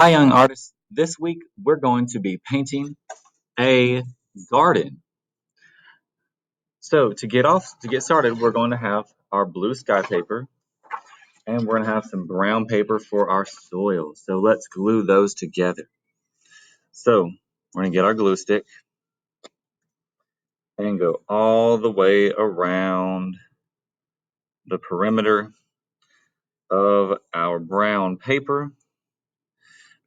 Hi, young artists. This week we're going to be painting a garden. So to get started, we're going to have our blue sky paper and we're going to have some brown paper for our soil. So let's glue those together. So we're going to get our glue stick and go all the way around the perimeter of our brown paper.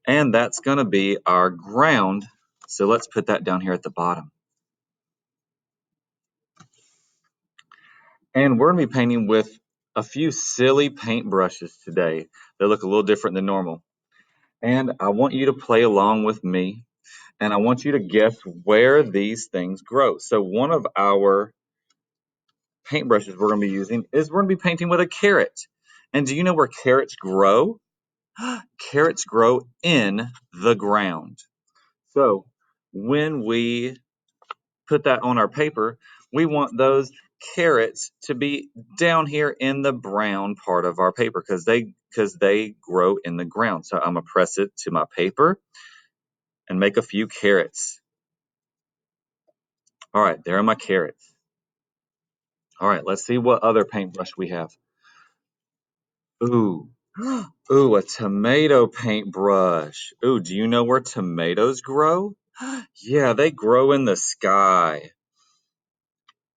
And that's going to be our ground. So let's put that down here at the bottom. And we're going to be painting with a few silly paint brushes today. They look a little different than normal. And I want you to play along with me. And I want you to guess where these things grow. So one of our paint brushes we're going to be using is we're going to be painting with a carrot. And do you know where carrots grow? Carrots grow in the ground. So when we put that on our paper, we want those carrots to be down here in the brown part of our paper because they grow in the ground. So I'm gonna press it to my paper and make a few carrots. All right, there are my carrots. All right, let's see what other paintbrush we have. Ooh, ooh, a tomato paintbrush. Ooh, do you know where tomatoes grow? Yeah, they grow in the sky.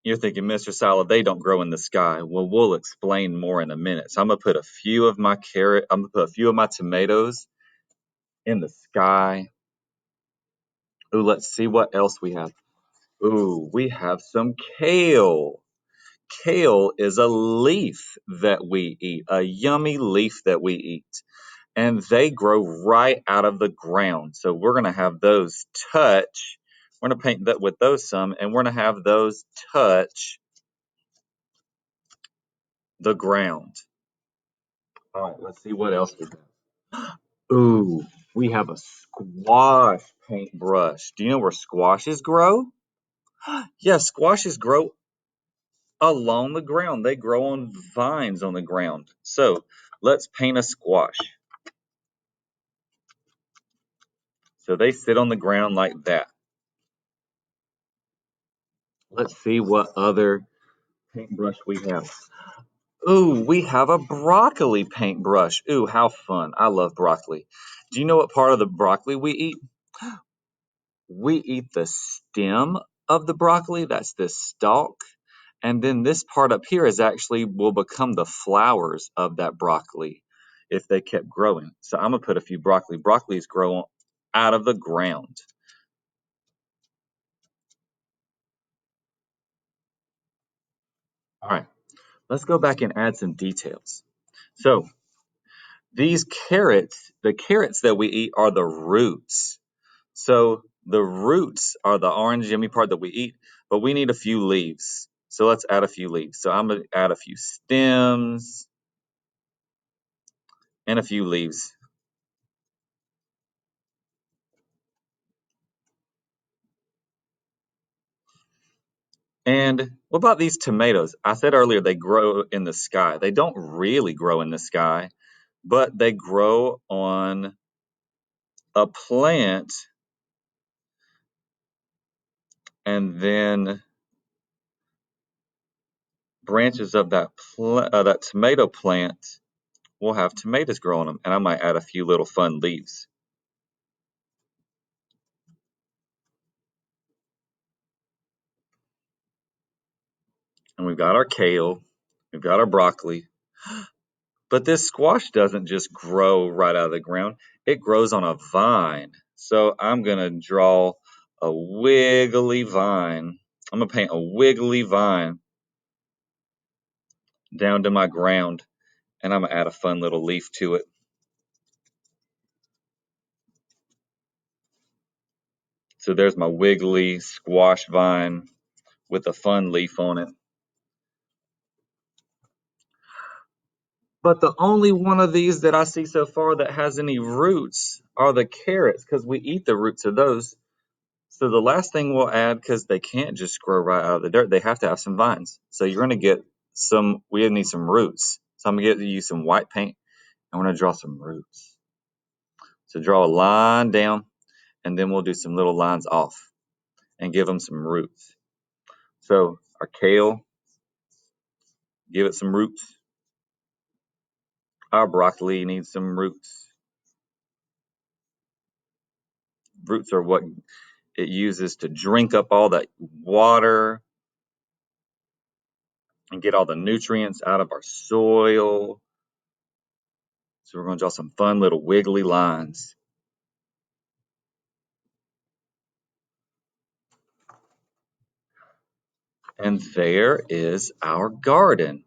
You're thinking, Mr. Salad, they don't grow in the sky. Well, we'll explain more in a minute. So I'm gonna put a few of my tomatoes in the sky. Ooh, let's see what else we have. Ooh, we have some kale. Kale is a leaf that we eat, a yummy leaf that we eat. And they grow right out of the ground. So we're gonna have those touch. We're gonna paint that with those some, and we're gonna have those touch the ground. All right, let's see what else we have. Ooh, we have a squash paintbrush. Do you know where squashes grow? Yeah, squashes grow along the ground. They grow on vines on the ground. So let's paint a squash. So they sit on the ground like that. Let's see what other paintbrush we have. Ooh, we have a broccoli paintbrush. Ooh, how fun. I love broccoli. Do you know what part of the broccoli we eat? We eat the stem of the broccoli, that's the stalk. And then this part up here is actually will become the flowers of that broccoli if they kept growing. So I'm gonna put a few broccoli. Broccolis grow out of the ground. All right, let's go back and add some details. So these carrots, the carrots that we eat are the roots. So the roots are the orange yummy part that we eat, but we need a few leaves. So let's add a few leaves. So I'm gonna add a few stems and a few leaves. And what about these tomatoes? I said earlier they grow in the sky. They don't really grow in the sky, but they grow on a plant, and then branches of that tomato plant will have tomatoes grow on them. And I might add a few little fun leaves. And we've got our kale, we've got our broccoli. But this squash doesn't just grow right out of the ground, it grows on a vine. So I'm going to draw a wiggly vine. I'm going to paint a wiggly vine down to my ground, and I'm going to add a fun little leaf to it. So there's my wiggly squash vine with a fun leaf on it. But the only one of these that I see so far that has any roots are the carrots because we eat the roots of those. So the last thing we'll add, because they can't just grow right out of the dirt, they have to have some vines. So you're going to get we need some roots. So I'm going to use some white paint and we're going to draw some roots. So draw a line down, and then we'll do some little lines off and give them some roots. So our kale, give it some roots. Our broccoli needs some roots. Roots are what it uses to drink up all that water and get all the nutrients out of our soil. So we're going to draw some fun little wiggly lines. And there is our garden.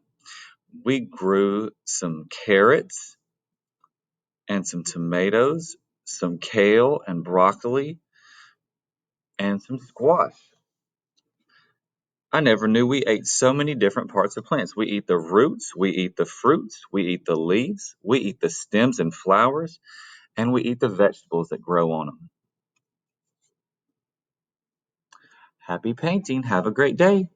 We grew some carrots and some tomatoes, some kale and broccoli, and some squash. I never knew we ate so many different parts of plants. We eat the roots, we eat the fruits, we eat the leaves, we eat the stems and flowers, and we eat the vegetables that grow on them. Happy painting. Have a great day.